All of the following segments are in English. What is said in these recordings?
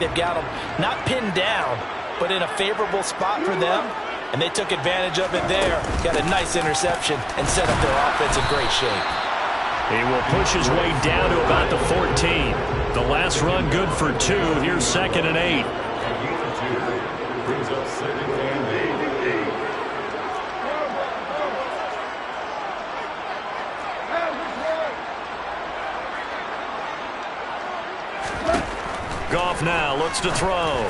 They've got them not pinned down, but in a favorable spot for them, and they took advantage of it there. Got a nice interception and set up their offense in great shape. He will push his way down to about the 14. The last run good for 2. Here's 2nd and 8. Goff now looks to throw.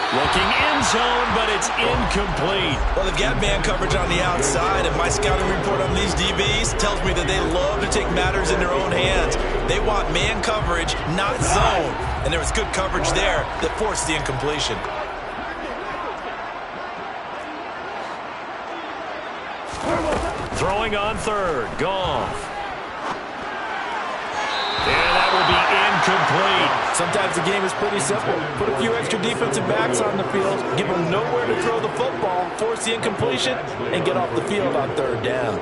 Looking end zone, but it's incomplete. Well, they've got man coverage on the outside, and my scouting report on these DBs tells me that they love to take matters in their own hands. They want man coverage, not zone. And there was good coverage there that forced the incompletion. Throwing on 3rd. Goff. And that will be incomplete. Sometimes the game is pretty simple. Put a few extra defensive backs on the field, give them nowhere to throw the football, force the incompletion, and get off the field on 3rd down.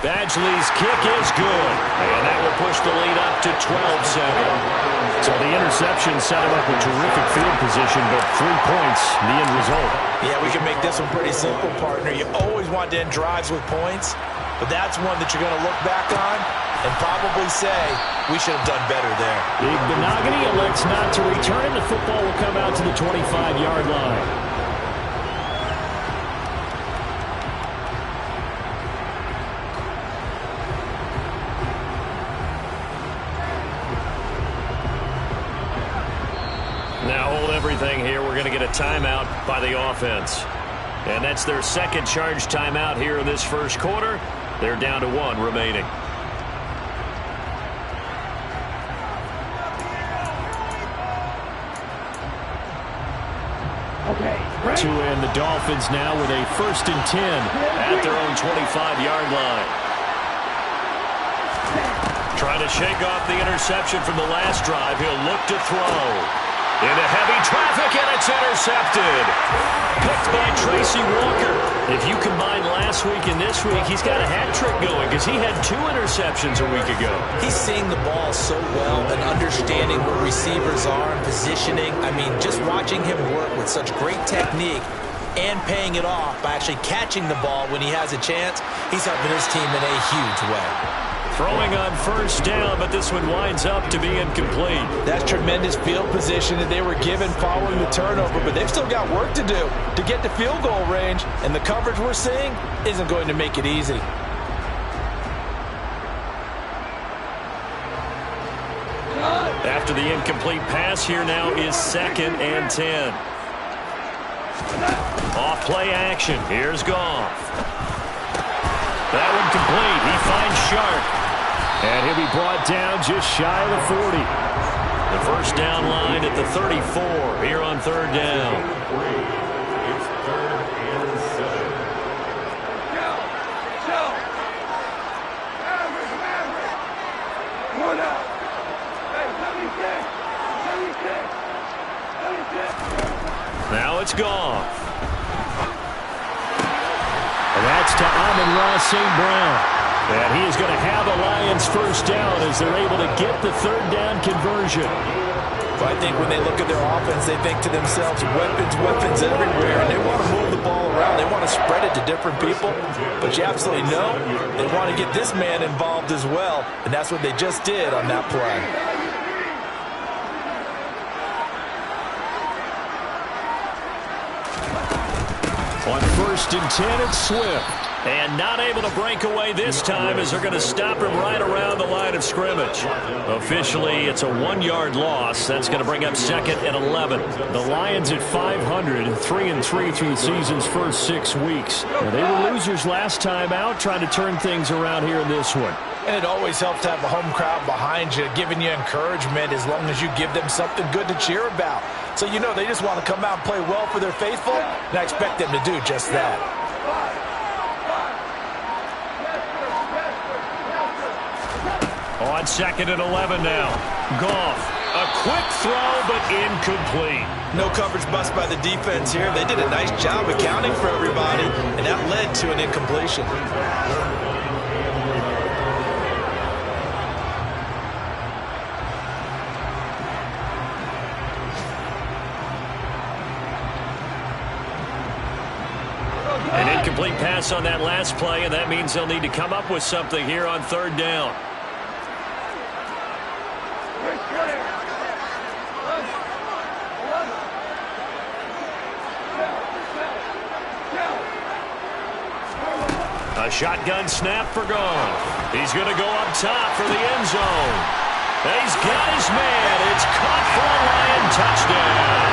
Badgley's kick is good, and that will push the lead up to 12-7. So the interception set him up with terrific field position, but 3 points, the end result. Yeah, we can make this one pretty simple, partner. You always want to end drives with points, but that's one that you're going to look back on and probably say, we should have done better there. Big Benogany elects not to return. The football will come out to the 25-yard line. Now hold everything here. We're going to get a timeout by the offense. And that's their second charge timeout here in this first quarter. They're down to 1 remaining. To end the Dolphins now with a 1st and 10 at their own 25-yard line. Trying to shake off the interception from the last drive. He'll look to throw. Into heavy traffic, and it's intercepted. Picked by Tracy Walker. If you combine last week and this week, he's got a hat trick going because he had 2 interceptions a week ago. He's seeing the ball so well and understanding where receivers are and positioning. I mean, just watching him work with such great technique and paying it off by actually catching the ball when he has a chance, he's helping his team in a huge way. Throwing on 1st down, but this one winds up to be incomplete. That's tremendous field position that they were given following the turnover, but they've still got work to do to get to field goal range, and the coverage we're seeing isn't going to make it easy. After the incomplete pass, here now is 2nd and 10. Off play action. Here's Goff. That one complete. He finds Sharp. And he'll be brought down just shy of the 40. The 1st down line at the 34 here on 3rd down. It's 3rd and 7. One out. Hey, 76. Now it's Goff. And that's to Amon-Ra St. Brown. And he is going to have a Lions 1st down as they're able to get the 3rd down conversion. But I think when they look at their offense, they think to themselves, weapons everywhere, and they want to move the ball around. They want to spread it to different people. But you absolutely know they want to get this man involved as well, and that's what they just did on that play. On 1st and 10, it's Swift. And not able to break away this time as they're going to stop him right around the line of scrimmage. Officially, it's a 1-yard loss. That's going to bring up 2nd and 11. The Lions at 500, 3-3 through the season's first 6 weeks. Now, they were losers last time out, trying to turn things around here in this one. And it always helps to have a home crowd behind you, giving you encouragement as long as you give them something good to cheer about. So you know they just want to come out and play well for their faithful, and I expect them to do just that. On 2nd and 11 now. Goff. A quick throw, but incomplete. No coverage bust by the defense here. They did a nice job accounting for everybody, and that led to an incompletion. Incomplete pass on that last play, and that means they'll need to come up with something here on third down. A shotgun snap for gone. He's going to go up top for the end zone. He's got his man. It's caught for a Lion touchdown.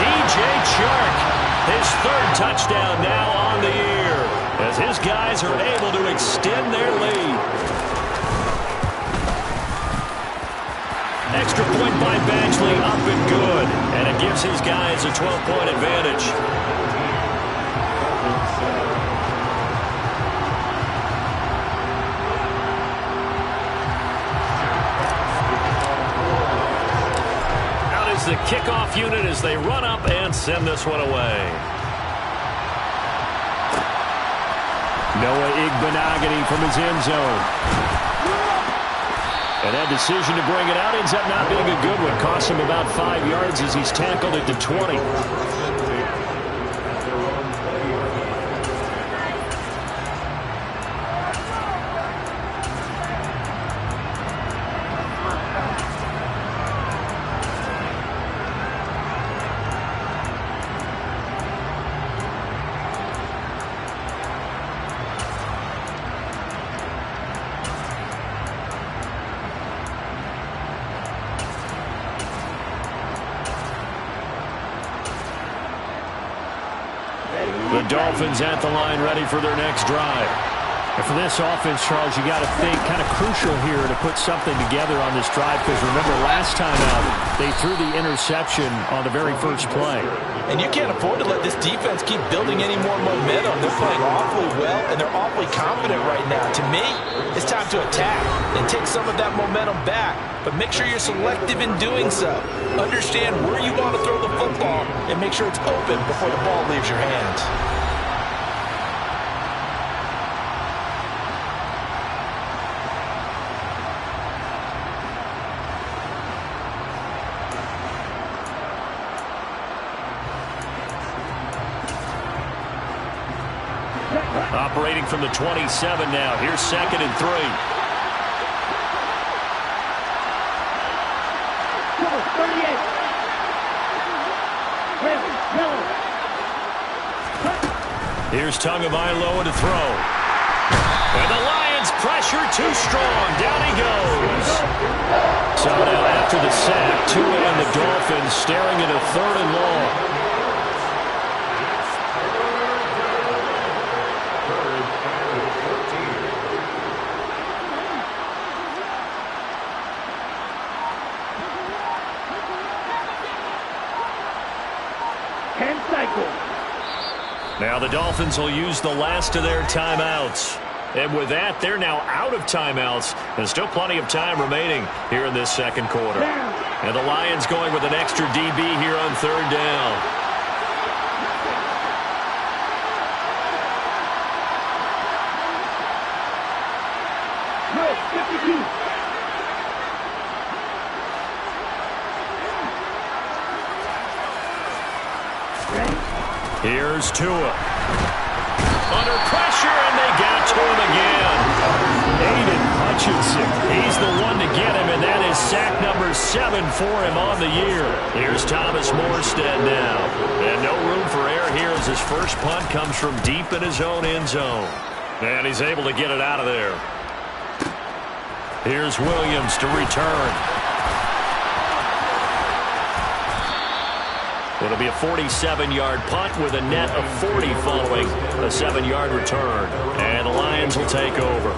DJ Chark, his third touchdown now on the year, as his guys are able to extend their lead. Extra point by Badgley, up and good, and it gives his guys a 12-point advantage. The kickoff unit as they run up and send this one away. Noah Igbenogany from his end zone. And that decision to bring it out ends up not being a good one. Costs him about 5 yards as he's tackled at the 20. The Dolphins at the line, ready for their next drive. And for this offense, Charles, you got to think kind of crucial here to put something together on this drive, because remember last time out, they threw the interception on the very first play. And you can't afford to let this defense keep building any more momentum. They're playing awfully well, and they're awfully confident right now. To me, it's time to attack and take some of that momentum back. But make sure you're selective in doing so. Understand where you want to throw the football and make sure it's open before the ball leaves your hands. Operating from the 27 now. Here's 2nd and 3. Here's Tagovailoa to throw. And the Lions pressure too strong. Down he goes. So now after the sack, Tua and the Dolphins staring at a 3rd and long. Now the Dolphins will use the last of their timeouts. And with that, they're now out of timeouts. And still plenty of time remaining here in this second quarter. And the Lions going with an extra DB here on 3rd down. Here's Tua. Under pressure, and they got to him again. Aiden Hutchinson. He's the one to get him, and that is sack number 7 for him on the year. Here's Thomas Morstead now. And no room for error here as his first punt comes from deep in his own end zone. And he's able to get it out of there. Here's Williams to return. It'll be a 47-yard punt with a net of 40 following a 7-yard return. And the Lions will take over.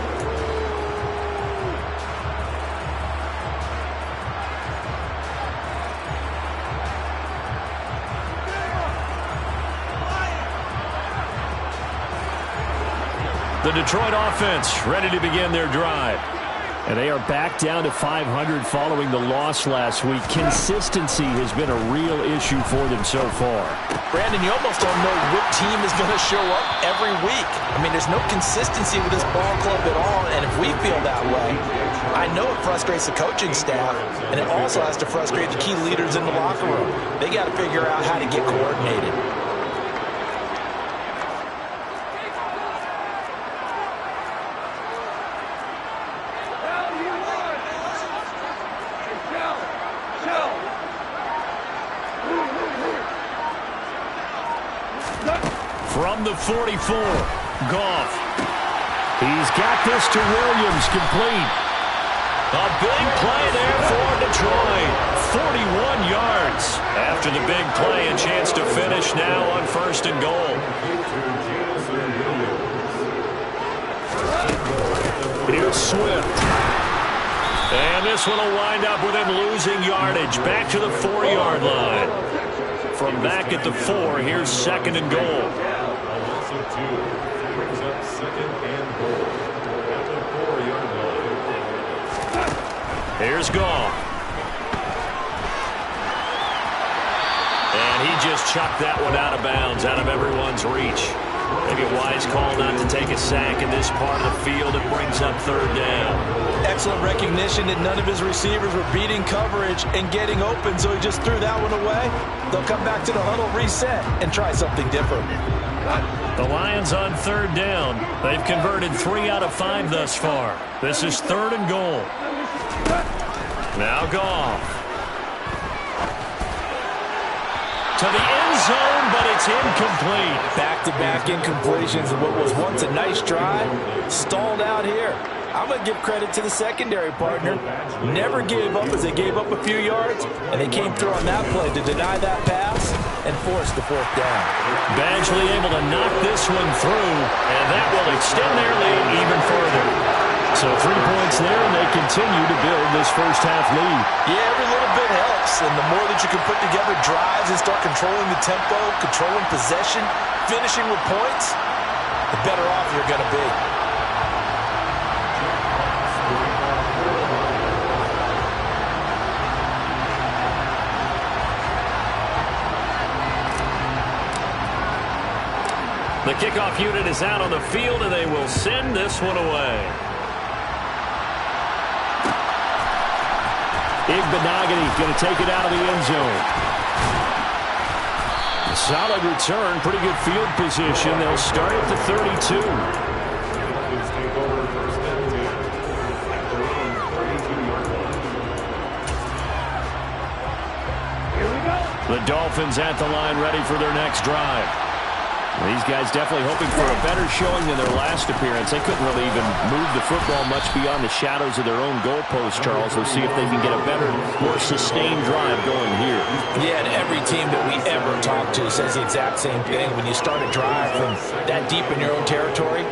The Detroit offense ready to begin their drive. And they are back down to 500 following the loss last week. Consistency has been a real issue for them so far. Brandon, you almost don't know what team is going to show up every week. I mean, there's no consistency with this ball club at all, and if we feel that way, I know it frustrates the coaching staff, and it also has to frustrate the key leaders in the locker room. They got to figure out how to get coordinated. From the 44, Goff. He's got this to Williams, complete. A big play there for Detroit. 41 yards. After the big play, a chance to finish now on 1st and goal. Here's Swift. And this one will wind up with him losing yardage. Back to the 4-yard line. From back at the 4, here's 2nd and goal. Also 2. Brings up 2nd and goal. At the 4-yard line. Here's Goff. And he just chucked that one out of bounds, out of everyone's reach. Maybe a wise call not to take a sack in this part of the field. It brings up 3rd down. Excellent recognition that none of his receivers were beating coverage and getting open, so he just threw that one away. They'll come back to the huddle, reset, and try something different. The Lions on 3rd down. They've converted 3 out of 5 thus far. This is 3rd and goal. Now Goff. To the end zone, but it's incomplete. Back-to-back incompletions of what was once a nice drive, stalled out here. I'm going to give credit to the secondary partner. Never gave up as they gave up a few yards, and they came through on that play to deny that pass and force the 4th down. Badgley able to knock this one through, and that will extend their lead even further. So 3 points there, and they continue to build this first-half lead. Yeah, every little bit helps, and the more that you can put together drives and start controlling the tempo, controlling possession, finishing with points, the better off you're going to be. The kickoff unit is out on the field, and they will send this one away. Igbenogany going to take it out of the end zone. Solid return, pretty good field position. They'll start at the 32. Please take over 1st and 10. At the wrong 32-yard line. Here we go. The Dolphins at the line, ready for their next drive. These guys definitely hoping for a better showing than their last appearance. They couldn't really even move the football much beyond the shadows of their own goalpost, Charles. We'll see if they can get a better, more sustained drive going here. Yeah, and every team that we ever talk to says the exact same thing. When you start a drive from that deep in your own territory,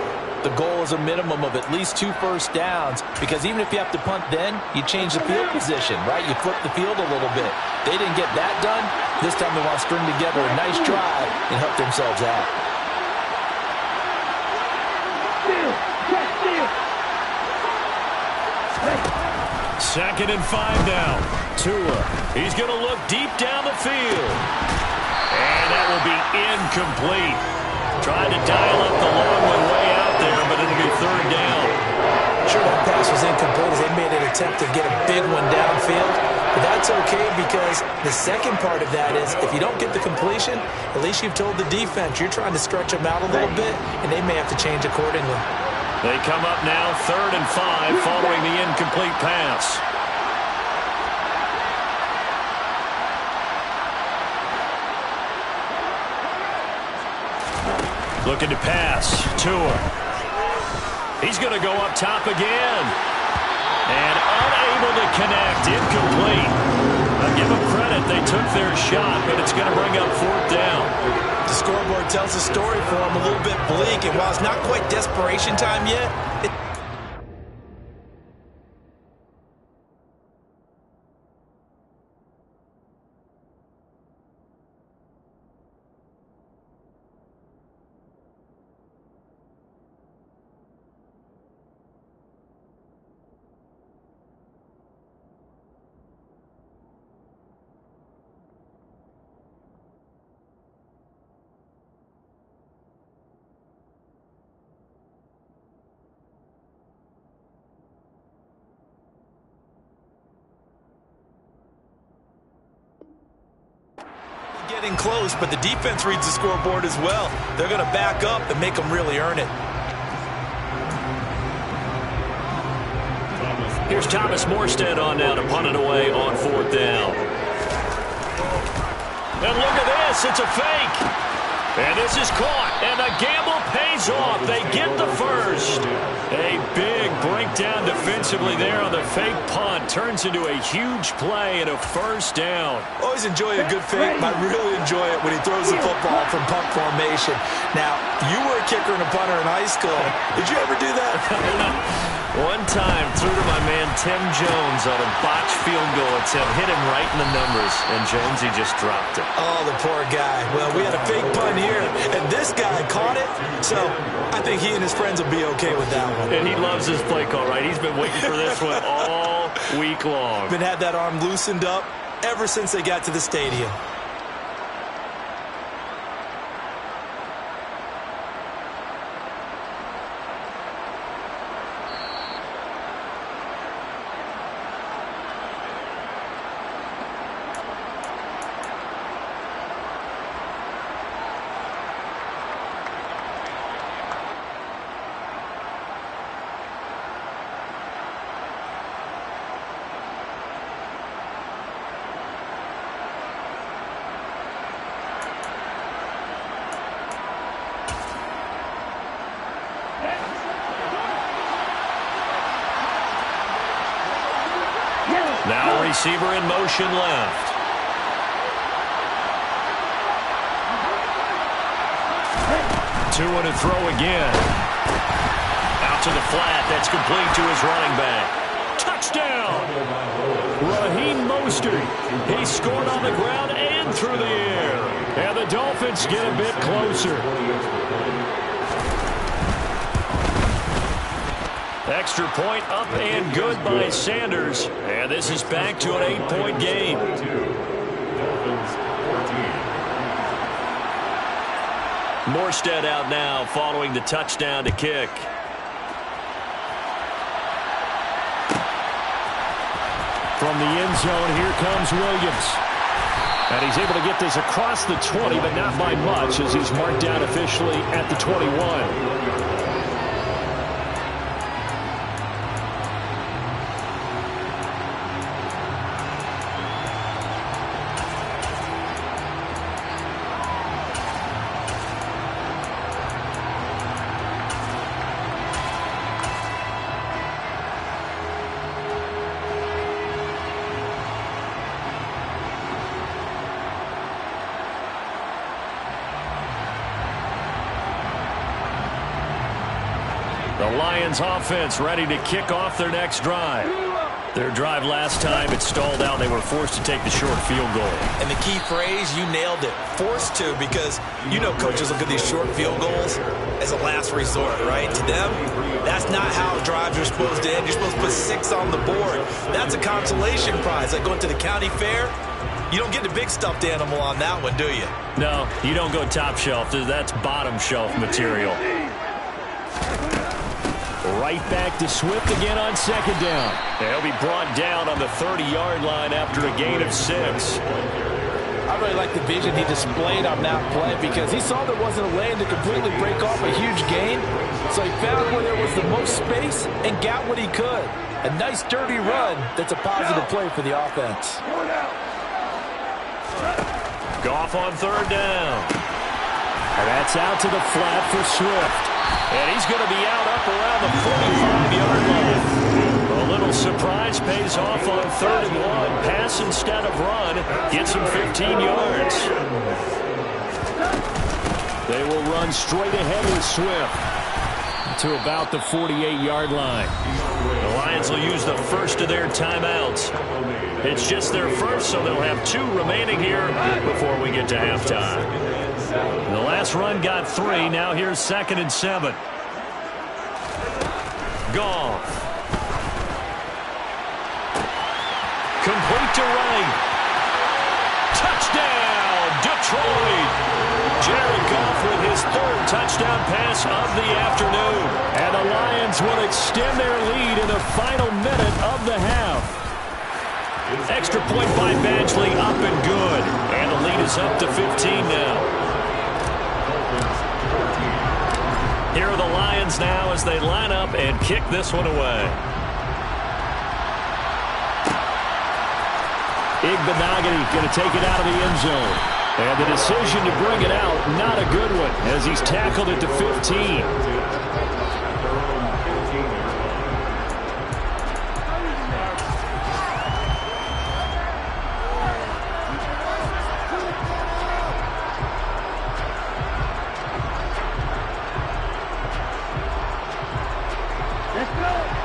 the goal is a minimum of at least 2 first downs, because even if you have to punt then, you change the field position, right? You flip the field a little bit. They didn't get that done. This time they want to string together a nice drive and help themselves out. 2nd and 5 now. Tua. He's going to look deep down the field. And that will be incomplete. Tried to dial up the long one way out there, but it'll be 3rd down. Sure, that pass was incomplete as they made an attempt to get a big one downfield. But that's okay, because the second part of that is if you don't get the completion, at least you've told the defense you're trying to stretch them out a little bit, and they may have to change accordingly. They come up now 3rd and 5 following the incomplete pass. Looking to pass. Tua. He's going to go up top again. And unable to connect. Incomplete. I'll give them credit. They took their shot, but it's going to bring up 4th down. The scoreboard tells the story for them a little bit bleak, and while it's not quite desperation time yet, getting close, but the defense reads the scoreboard as well. They're going to back up and make them really earn it. Here's Thomas Morstead on now to punt it away on 4th down. And look at this. It's a fake. And this is caught, and the gamble pays off. They get the first. A big breakdown defensively there on the fake punt. Turns into a huge play and a first down. Always enjoy a good fake, but I really enjoy it when he throws the football from punt formation. Now, you were a kicker and a punter in high school. Did you ever do that? One time, threw to my man Tim Jones on a botched field goal attempt. Hit him right in the numbers, and Jonesy just dropped it. Oh, the poor guy. Well, we had a fake punt here, and this guy caught it, so I think he and his friends will be okay with that one. And he loves his play call, right? He's been waiting for this one all week long. Been had that arm loosened up ever since they got to the stadium. Now receiver in motion left. Two and a throw again. Out to the flat. That's complete to his running back. Touchdown! Raheem Mostert. He scored on the ground and through the air. And the Dolphins get a bit closer. Extra point up and good by Sanders. And this is back to an 8-point game. Morstead out now following the touchdown to kick. From the end zone, here comes Williams. And he's able to get this across the 20, but not by much as he's marked down officially at the 21. The Lions offense ready to kick off their next drive. Their drive last time, it stalled out. They were forced to take the short field goal. And the key phrase, you nailed it. Forced to, because you know coaches look at these short field goals as a last resort, right? To them, that's not how drives are supposed to end. You're supposed to put 6 on the board. That's a consolation prize. Like going to the county fair, you don't get the big stuffed animal on that one, do you? No, you don't go top shelf. That's bottom shelf material. Right back to Swift again on second down. He'll be brought down on the 30-yard line after a gain of 6. I really like the vision he displayed on that play because he saw there wasn't a lane to completely break off a huge gain. So he found where there was the most space and got what he could. A nice, dirty run that's a positive play for the offense. Goff on third down. And that's out to the flat for Swift. And he's going to be out up around the 45-yard line. A little surprise pays off on 3rd and 1. Pass instead of run. Gets him 15 yards. They will run straight ahead with Swift to about the 48-yard line. The Lions will use the first of their timeouts. It's just their first, so they'll have 2 remaining here before we get to halftime. The last run got 3. Now here's 2nd and 7. Goff. Complete to right. Touchdown, Detroit. Jared Goff with his 3rd touchdown pass of the afternoon. And the Lions will extend their lead in the final minute of the half. Extra point by Badgley, up and good. And the lead is up to 15 now. Here are the Lions now as they line up and kick this one away. Igbenogany going to take it out of the end zone. And the decision to bring it out, not a good one, as he's tackled at the 15.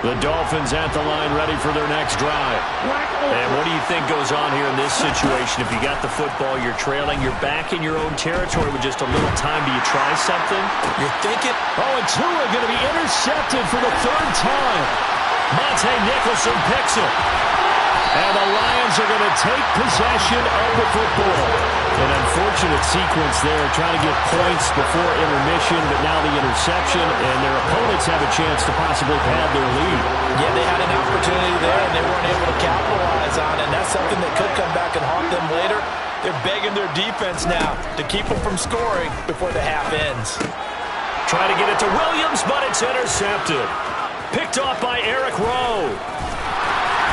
The Dolphins at the line, ready for their next drive. And what do you think goes on here in this situation? If you got the football, you're trailing, you're back in your own territory with just a little time. Do you try something? You're thinking? Oh, and Tua going to be intercepted for the third time. Monte Nicholson picks it. And the Lions are going to take possession of the football. An unfortunate sequence there, trying to get points before intermission, but now the interception, and their opponents have a chance to possibly pad their lead. Yeah, they had an opportunity there, and they weren't able to capitalize on it. And that's something that could come back and haunt them later. They're begging their defense now to keep them from scoring before the half ends. Trying to get it to Williams, but it's intercepted. Picked off by Eric Rowe.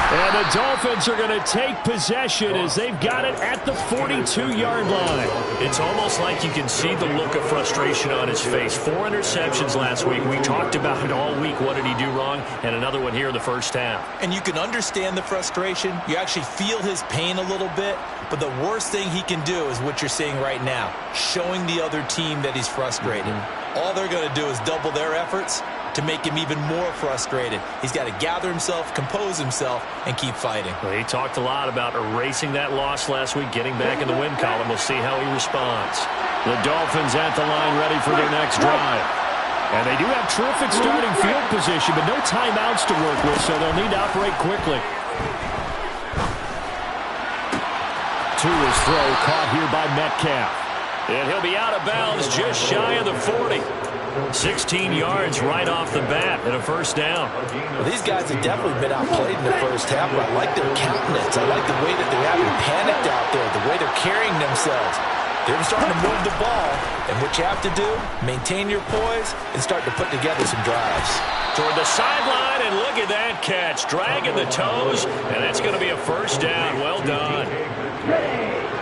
And the Dolphins are going to take possession as they've got it at the 42-yard line. It's almost like you can see the look of frustration on his face. 4 interceptions last week. We talked about it all week. What did he do wrong? And another one here in the first half. And you can understand the frustration. You actually feel his pain a little bit. But the worst thing he can do is what you're seeing right now, showing the other team that he's frustrated. All they're going to do is double their efforts to make him even more frustrated. He's got to gather himself, compose himself, and keep fighting. Well, he talked a lot about erasing that loss last week, getting back in the win column. We'll see how he responds. The Dolphins at the line, ready for their next drive. And they do have terrific starting field position, but no timeouts to work with, so they'll need to operate quickly. Tua's throw caught here by Metcalf. And he'll be out of bounds just shy of the 40. 16 yards right off the bat and a first down. Well, these guys have definitely been outplayed in the first half, but I like their countenance. I like the way that they're having panicked out there, the way they're carrying themselves. They're starting to move the ball, and what you have to do, maintain your poise and start to put together some drives. Toward the sideline, and look at that catch. Dragging the toes, and that's going to be a first down. Well done.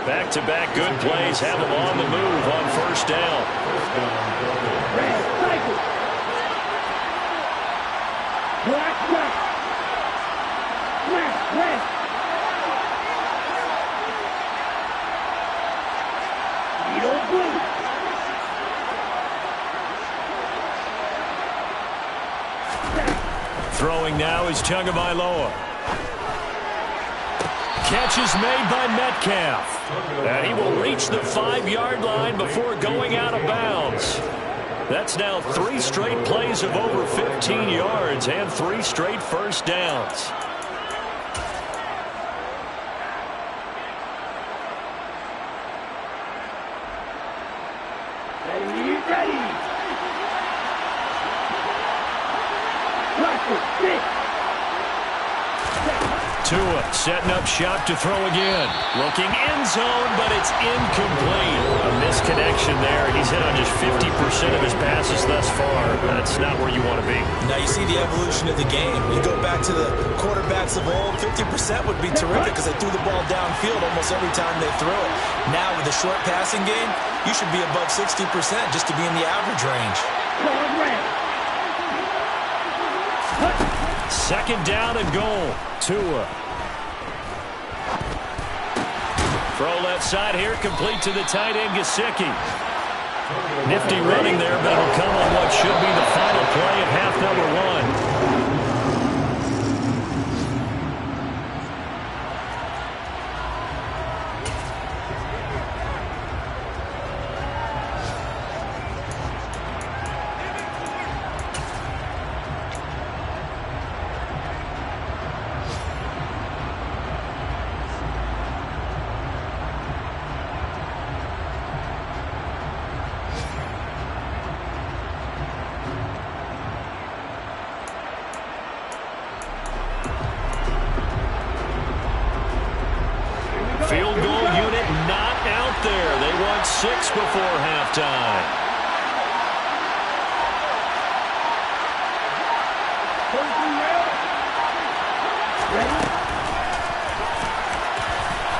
Back-to-back good plays have them on the move on first down. Throwing now is Tagovailoa. Catch is made by Metcalf. And he will reach the 5-yard line before going out of bounds. That's now 3 straight plays of over 15 yards and 3 straight first downs. Tua setting up shop to throw again. Looking end zone, but it's incomplete. A misconnection there. He's hit on just 50% of his passes thus far. That's not where you want to be. Now you see the evolution of the game. You go back to the quarterbacks of old, 50% would be terrific because they threw the ball downfield almost every time they threw it. Now with the short passing game, you should be above 60% just to be in the average range. Second down and goal. Tua. Throw left side here, complete to the tight end, Gesicki. Nifty running there, but it'll come on what should be the final play of half number 1. Field goal unit not out there. They want 6 before halftime.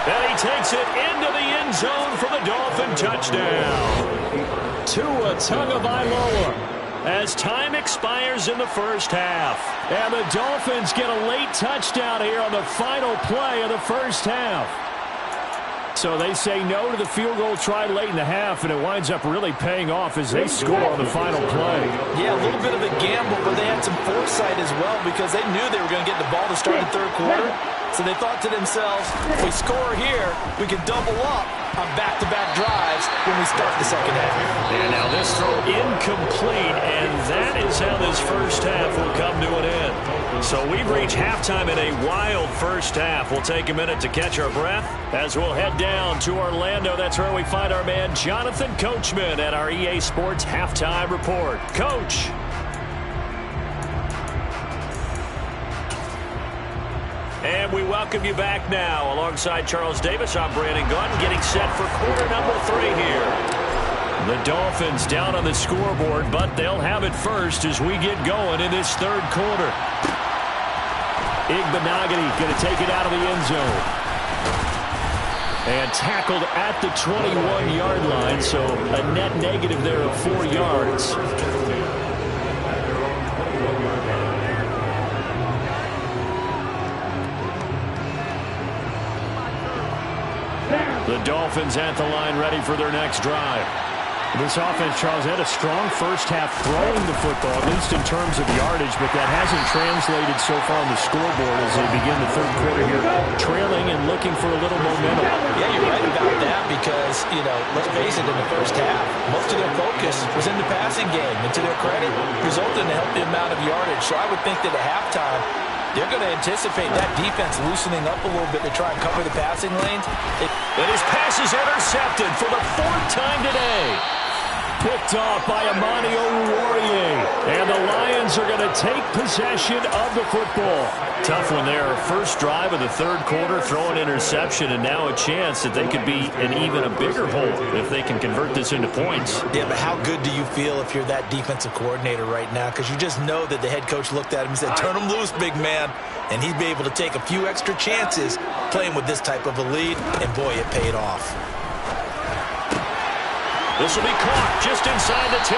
And he takes it into the end zone for the Dolphin touchdown. Tua Tagovailoa as time expires in the first half. And the Dolphins get a late touchdown here on the final play of the first half. So they say no to the field goal try late in the half, and it winds up really paying off as they score on the final play. Yeah, a little bit of a gamble, but they had some foresight as well because they knew they were going to get the ball to start the third quarter. So they thought to themselves, if we score here, we can double up on back-to-back drives when we start the second half. And now this throw incomplete, and that is how this first half will come to an end. So we've reached halftime in a wild first half. We'll take a minute to catch our breath as we'll head down to Orlando. That's where we find our man Jonathan Coachman at our EA Sports Halftime Report. Coach. And we welcome you back now. Alongside Charles Davis, I'm Brandon Gunn, getting set for quarter number 3 here. The Dolphins down on the scoreboard, but they'll have it first as we get going in this third quarter. Igbenogany going to take it out of the end zone. And tackled at the 21-yard line, so a net negative there of 4 yards. The Dolphins at the line ready for their next drive. This offense, Charles, had a strong first half throwing the football, at least in terms of yardage, but that hasn't translated so far on the scoreboard as they begin the third quarter here, trailing and looking for a little momentum. Yeah, you're right about that because, let's face it, in the first half, most of their focus was in the passing game, and to their credit, resulted in a healthy amount of yardage. So I would think that at halftime, they're going to anticipate that defense loosening up a little bit to try and cover the passing lanes. And his pass is intercepted for the 4th time today. Picked off by Amani Oruwariye. And the Lions are going to take possession of the football. Tough one there. First drive of the third quarter, throw an interception, and now a chance that they could be in even a bigger hole if they can convert this into points. Yeah, but how good do you feel if you're that defensive coordinator right now? Because you just know that the head coach looked at him and said, turn him loose, big man. And he'd be able to take a few extra chances playing with this type of a lead, and boy, it paid off. This will be caught just inside the 10.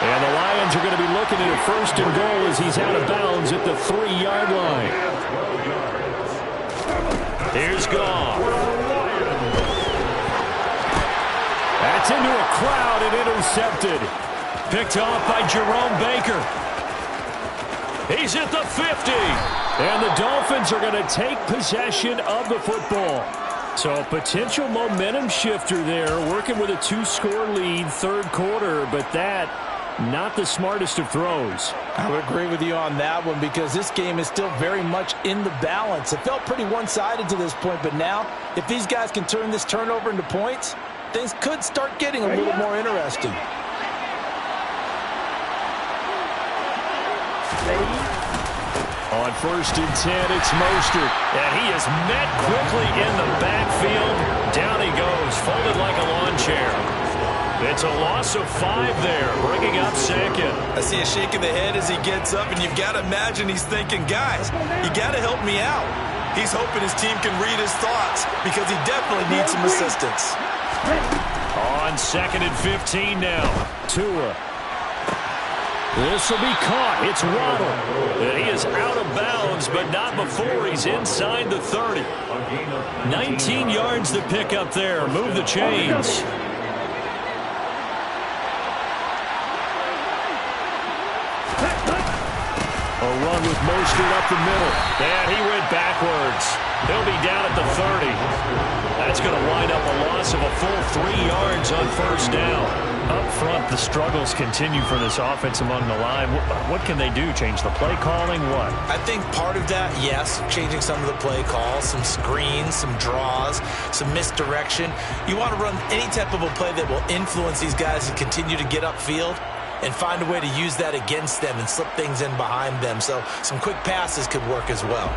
And the Lions are going to be looking at a first and goal as he's out of bounds at the 3-yard line. Here's Goff. That's into a crowd and intercepted. Picked off by Jerome Baker. He's at the 50. And the Dolphins are going to take possession of the football. So a potential momentum shifter there, working with a 2-score lead, third quarter, but that, not the smartest of throws. I would agree with you on that one because this game is still very much in the balance. It felt pretty one-sided to this point, but now, if these guys can turn this turnover into points, things could start getting a little more interesting. On 1st and 10, it's Mostert. And he is met quickly in the backfield. Down he goes, folded like a lawn chair. It's a loss of 5 there, bringing up second. I see a shake of the head as he gets up, and you've got to imagine he's thinking, guys, you got to help me out. He's hoping his team can read his thoughts because he definitely needs some assistance. On 2nd and 15 now, Tua. This will be caught. It's Waddle. And he is out of bounds, but not before he's inside the 30. 19 yards to pick up there. Move the chains. A run with Mostert up the middle. And he went backwards. He'll be down at the 30. That's going to wind up a loss of a full 3 yards on first down. Up front, the struggles continue for this offense among the line. What can they do? Change the play calling? What? I think part of that, yes, changing some of the play calls, some screens, some draws, some misdirection. You want to run any type of a play that will influence these guys to continue to get upfield and find a way to use that against them and slip things in behind them. So some quick passes could work as well.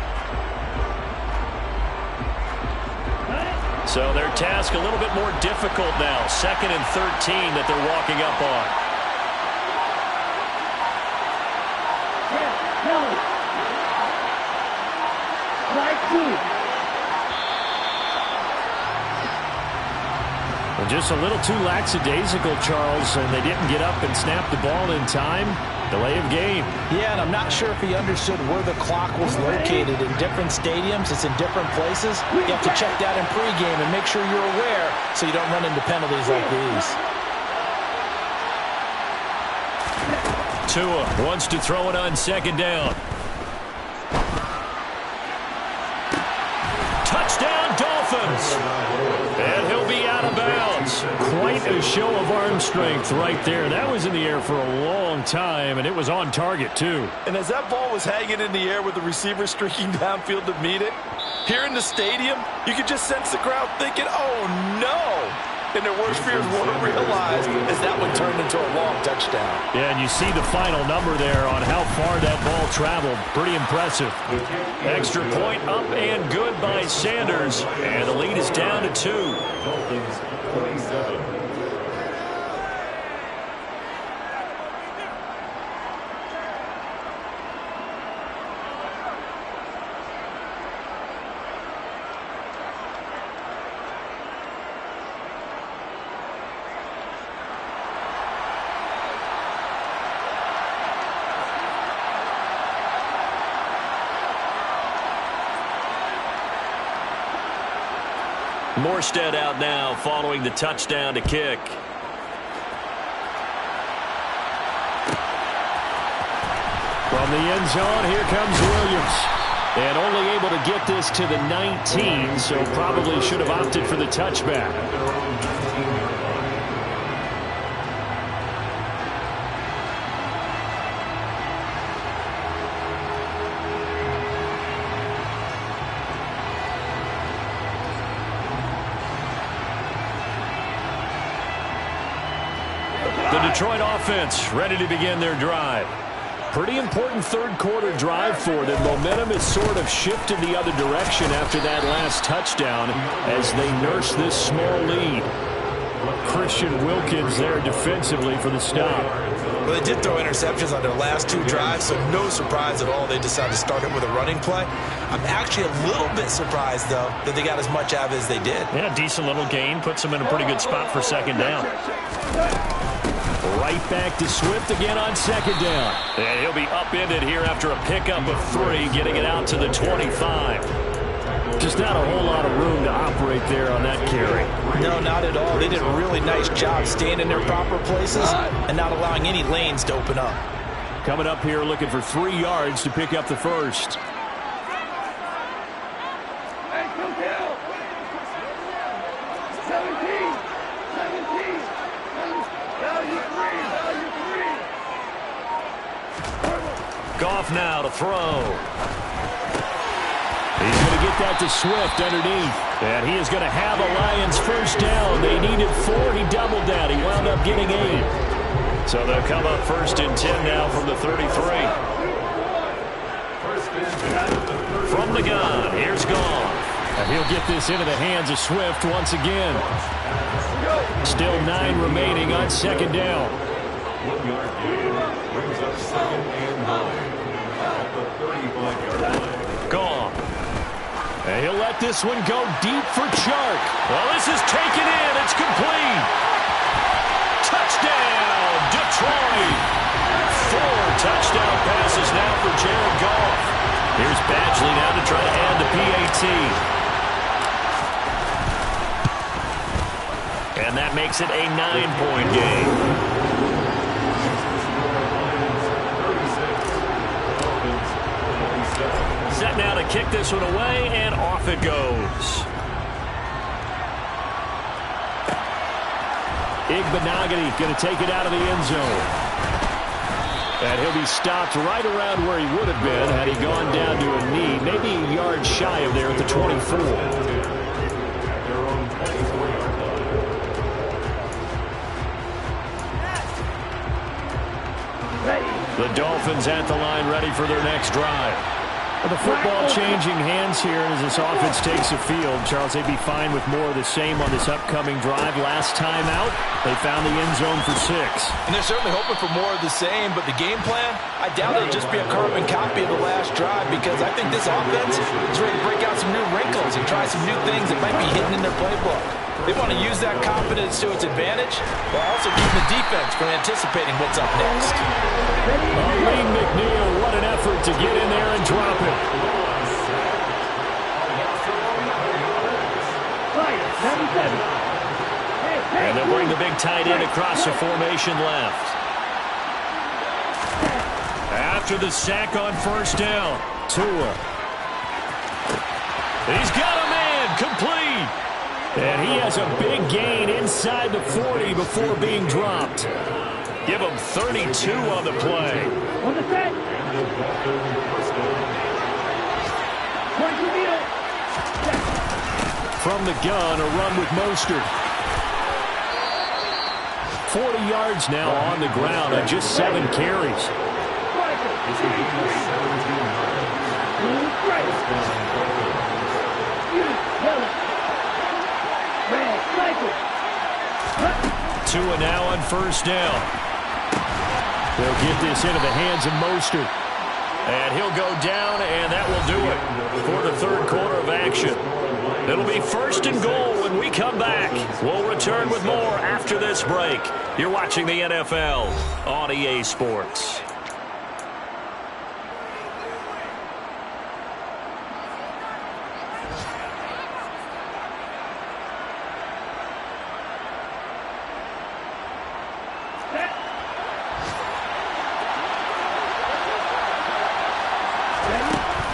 So their task a little bit more difficult now. 2nd and 13 that they're walking up on. Just a little too lackadaisical, Charles, and they didn't get up and snap the ball in time. Delay of game. Yeah, and I'm not sure if he understood where the clock was located. In different stadiums, it's in different places. You have to check that in pregame and make sure you're aware so you don't run into penalties like these. Tua wants to throw it on second down. Touchdown, Dolphins! And he'll be out of bounds. Quite a show of arm strength right there. That was in the air for a long time, and it was on target, too. And as that ball was hanging in the air with the receiver streaking downfield to meet it, here in the stadium, you could just sense the crowd thinking, oh, no! And their worst fears weren't realized as that one turned into a long touchdown. Yeah, and you see the final number there on how far that ball traveled. Pretty impressive. Extra point up and good by Sanders. And the lead is down to 2. Dolphins 27. Morstead out now following the touchdown to kick. From the end zone, here comes Williams. And only able to get this to the 19, so probably should have opted for the touchback. The Detroit offense ready to begin their drive. Pretty important third quarter drive for them. Momentum has sort of shifted the other direction after that last touchdown as they nurse this small lead. Christian Wilkins there defensively for the stop. Well, they did throw interceptions on their last 2 drives, so no surprise at all they decided to start it with a running play. I'm actually a little bit surprised, though, that they got as much out of it as they did. Yeah, decent little gain. Puts them in a pretty good spot for second down. Right back to Swift again on second down. And he'll be upended here after a pickup of 3, getting it out to the 25. Just not a whole lot of room to operate there on that carry. No, not at all. They did a really nice job staying in their proper places and not allowing any lanes to open up. Coming up here looking for 3 yards to pick up the first. Goff now to throw. He's going to get that to Swift underneath. And he is going to have a Lions first down. They needed 4. He doubled that. He wound up getting 8. So they'll come up first and 10 now from the 33. From the gun, here's Goff. And he'll get this into the hands of Swift once again. Still 9 remaining on second down. 1 yard gain brings up second and 9 at the 35-yard line. Goff. And he'll let this one go deep for Chark. Well, this is taken in. It's complete. Touchdown, Detroit. 4 touchdown passes now for Jared Goff. Here's Badgley now to try to add the PAT. And that makes it a 9-point game. Set now to kick this one away, and off it goes. Igbenogany going to take it out of the end zone. And he'll be stopped right around where he would have been had he gone down to a knee, maybe a yard shy of there at the 24. The Dolphins at the line ready for their next drive. Well, the football changing hands here as this offense takes the field. Charles, they'd be fine with more of the same on this upcoming drive. Last time out, they found the end zone for 6. And they're certainly hoping for more of the same, but the game plan, I doubt it'll just be a carbon copy of the last drive, because I think this offense is ready to break out some new wrinkles and try some new things that might be hidden in their playbook. They want to use that confidence to its advantage while also keeping the defense from anticipating what's up next. Lee McNeil, what an effort to get in there and drop it. And they'll bring the big tight end across the formation left. After the sack on first down, Tua. He's got a man, complete. And he has a big gain inside the 40 before being dropped. Give him 32 on the play. On the set. From the gun, a run with Mostert. 40 yards now on the ground on just 7 carries. Tua now on first down. They'll get this into the hands of Mostert. And he'll go down, and that will do it for the third quarter of action. It'll be 1st and goal when we come back. We'll return with more after this break. You're watching the NFL on EA Sports.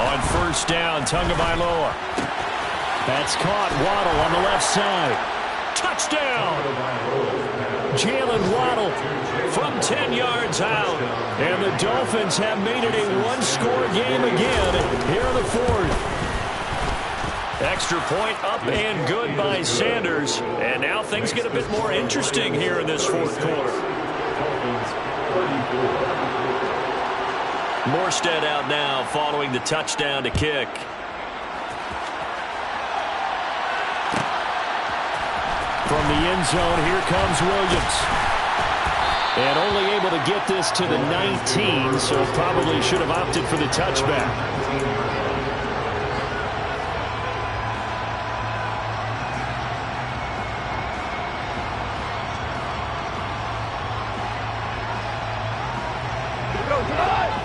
On first down, Tagovailoa. That's caught. Waddle on the left side. Touchdown! Jalen Waddle from 10 yards out. And the Dolphins have made it a one-score game again here in the 4th. Extra point up and good by Sanders. And now things get a bit more interesting here in this 4th quarter. Morstead out now following the touchdown to kick. From the end zone, here comes Williams. And only able to get this to the 19, so probably should have opted for the touchback.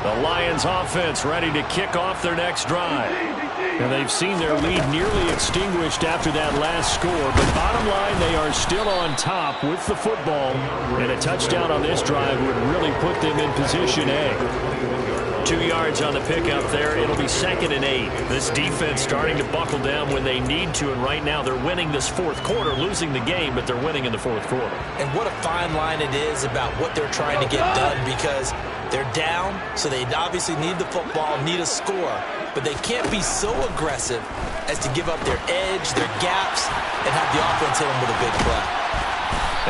The Lions offense ready to kick off their next drive. And they've seen their lead nearly extinguished after that last score. But bottom line, they are still on top with the football. And a touchdown on this drive would really put them in position A. 2 yards on the pickup there. It'll be 2nd and 8. This defense starting to buckle down when they need to. And right now they're winning this 4th quarter, losing the game, but they're winning in the 4th quarter. And what a fine line it is about what they're trying to get done, because they're down, so they obviously need the football, need a score. But they can't be so aggressive as to give up their edge, their gaps, and have the offense hit them with a big play.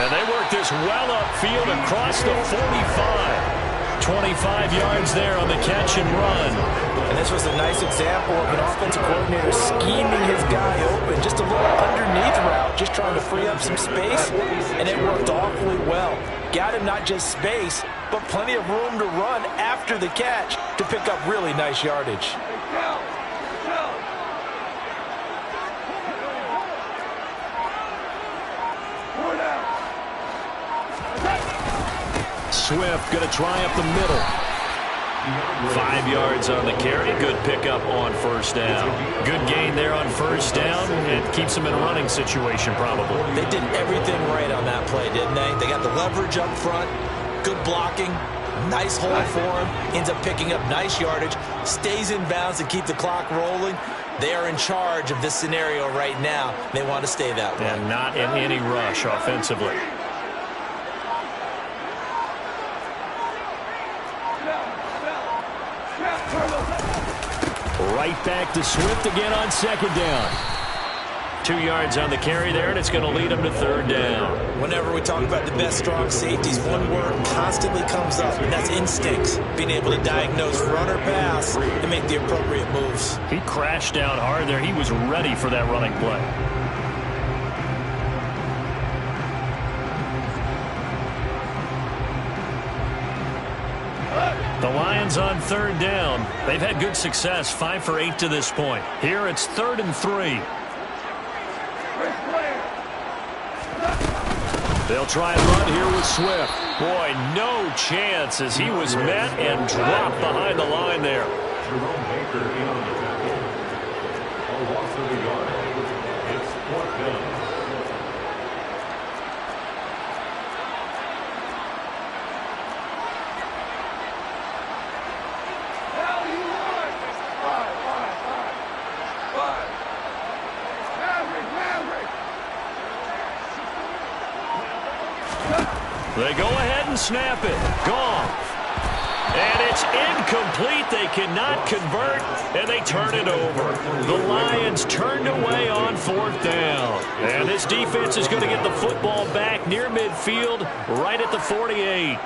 And they work this well upfield across the 45. 25 yards there on the catch and run. And this was a nice example of an offensive coordinator scheming his guy open. Just a little underneath route, just trying to free up some space, and it worked awfully well. Got him not just space, but plenty of room to run after the catch to pick up really nice yardage. Swift going to try up the middle. 5 yards on the carry. Good pickup on first down. Good gain there on first down. It keeps them in a running situation probably. They did everything right on that play, didn't they? They got the leverage up front. Good blocking. Nice hole for him. Ends up picking up nice yardage. Stays in bounds to keep the clock rolling. They are in charge of this scenario right now. They want to stay that way. And not in any rush offensively. Right back to Swift again on second down. 2 yards on the carry there, and it's going to lead them to third down. Whenever we talk about the best strong safeties, one word constantly comes up, and that's instincts. Being able to diagnose run or pass and make the appropriate moves. He crashed down hard there. He was ready for that running play. The Lions on third down. They've had good success, 5 for 8 to this point. Here it's 3rd and 3. They'll try and run here with Swift. Boy, no chance as he was met and dropped behind the line there. Jerome Baker in on the tackle. A loss of a yard. It's 4th down. They go ahead and snap it. Gone. And it's incomplete. They cannot convert, and they turn it over. The Lions turned away on 4th down. And this defense is going to get the football back near midfield, right at the 48.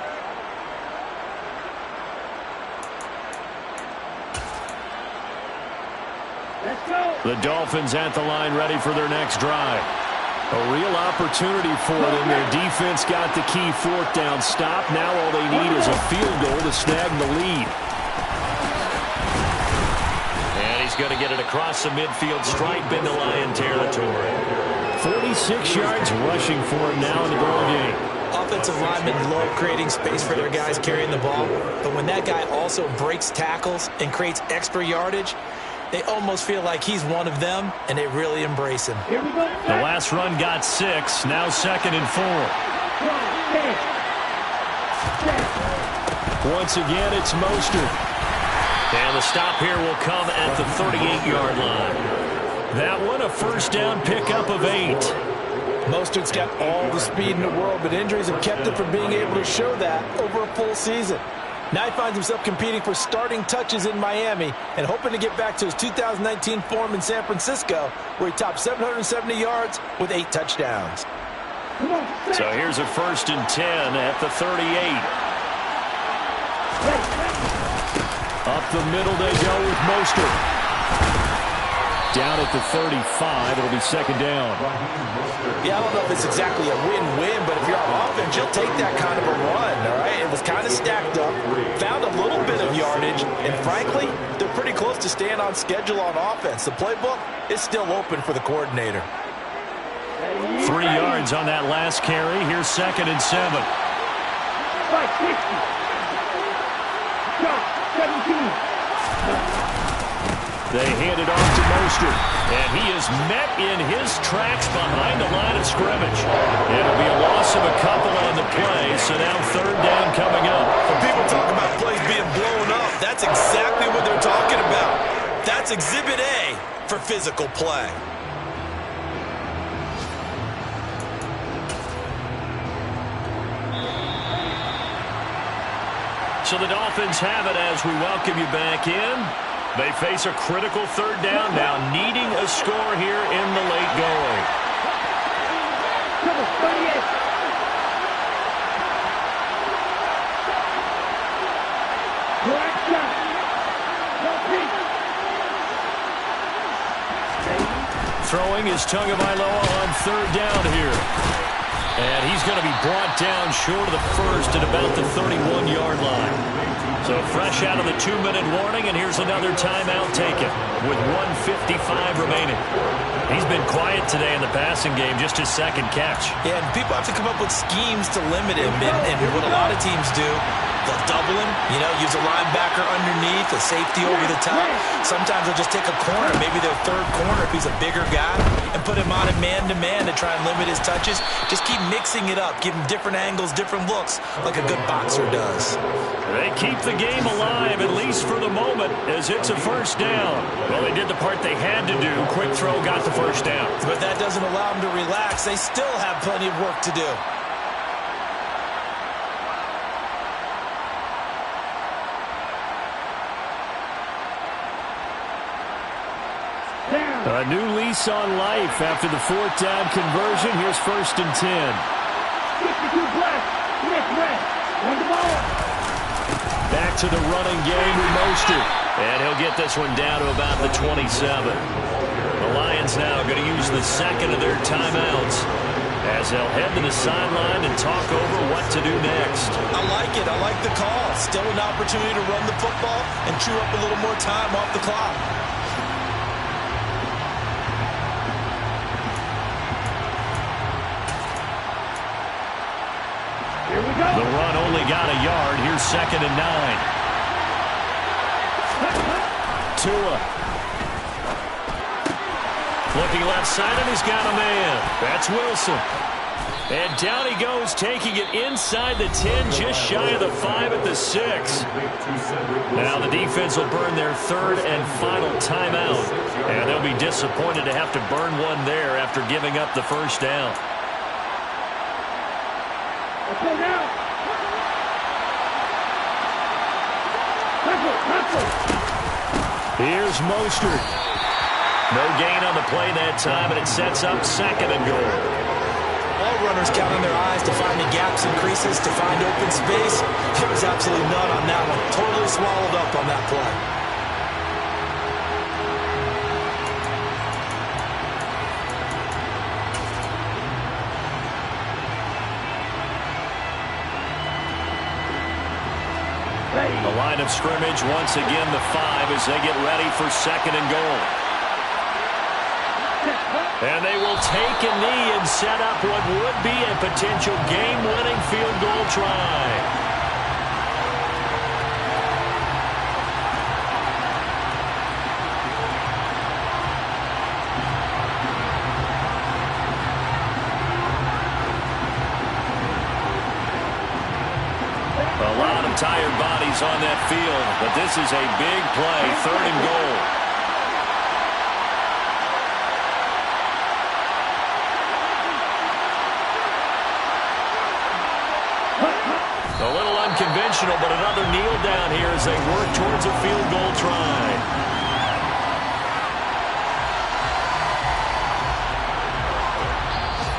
The Dolphins at the line, ready for their next drive. A real opportunity for them. Their defense got the key 4th down stop. Now all they need is a field goal to snag the lead. And he's going to get it across the midfield stripe into Lion territory. 46 yards rushing for him now in the ball game. Offensive linemen love creating space for their guys carrying the ball, but when that guy also breaks tackles and creates extra yardage, they almost feel like he's one of them, and they really embrace him. The last run got 6. Now 2nd and 4. Once again, it's Mostert. And the stop here will come at the 38-yard line. That one, a first down pickup of 8. Mostert's got all the speed in the world, but injuries have kept him from being able to show that over a full season. Now he finds himself competing for starting touches in Miami and hoping to get back to his 2019 form in San Francisco, where he topped 770 yards with 8 touchdowns. So here's a 1st and 10 at the 38. Up the middle they go with Mostert. Down at the 35, it'll be 2nd down. Yeah, I don't know if it's exactly a win-win, but if you're on offense, you'll take that kind of a run, all right? It was kind of stacked up, found a little bit of yardage, and frankly, they're pretty close to staying on schedule on offense. The playbook is still open for the coordinator. 3 yards on that last carry. Here's 2nd and 7. 17. They hand it off to Mostert, and he is met in his tracks behind the line of scrimmage. It'll be a loss of a couple on the play, so now 3rd down coming up. When people talk about plays being blown up, that's exactly what they're talking about. That's Exhibit A for physical play. So the Dolphins have it as we welcome you back in. They face a critical 3rd down now, needing a score here in the late going. Throwing is Tagovailoa on 3rd down here. And he's going to be brought down short of the first at about the 31-yard line. So fresh out of the 2-minute warning, and here's another timeout taken with 1:55 remaining. He's been quiet today in the passing game, just his 2nd catch. Yeah, and people have to come up with schemes to limit him, and what a lot of teams do, they'll double him, use a linebacker underneath, a safety over the top. Sometimes they'll just take a corner, maybe their 3rd corner if he's a bigger guy, and put him on a man-to-man to try and limit his touches. Just keep mixing it up, give him different angles, different looks, like a good boxer does. They keep the game alive, at least for the moment, as it's a 1st down. Well, they did the part they had to do. Quick throw got the 1st down. But that doesn't allow them to relax. They still have plenty of work to do. A new lease on life after the fourth down conversion. Here's 1st and 10. Back to the running game with Mostert. And he'll get this one down to about the 27. The Lions now going to use the second of their timeouts as they'll head to the sideline and talk over what to do next. I like it. I like the call. Still an opportunity to run the football and chew up a little more time off the clock. Here we go. The run only got a yard. Here's 2nd and 9. Tua. Flipping left side, and he's got a man. That's Wilson. And down he goes, taking it inside the 10, just shy of the 5 at the 6. Now the defense will burn their 3rd and final timeout. And they'll be disappointed to have to burn one there after giving up the 1st down. Here's Mostert. No gain on the play that time, and it sets up 2nd and goal. All runners counting their eyes to find the gaps and creases, to find open space. There was absolutely none on that one. Totally swallowed up on that play. The line of scrimmage, once again, the 5 as they get ready for 2nd and goal. And they will take a knee and set up what would be a potential game-winning field goal try. A lot of tired bodies on that field, but this is a big play, 3rd and goal. A little unconventional, but another kneel down here as they work towards a field goal try.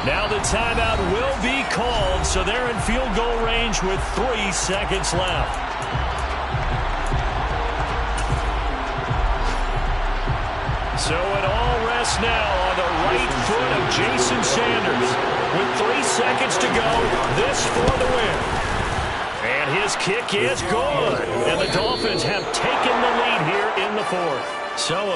Now the timeout will be called, so they're in field goal range with 3 seconds left. So it all rests now on the right foot of Jason Sanders. With 3 seconds to go, this for the win. And his kick is good. And the Dolphins have taken the lead here in the 4th. So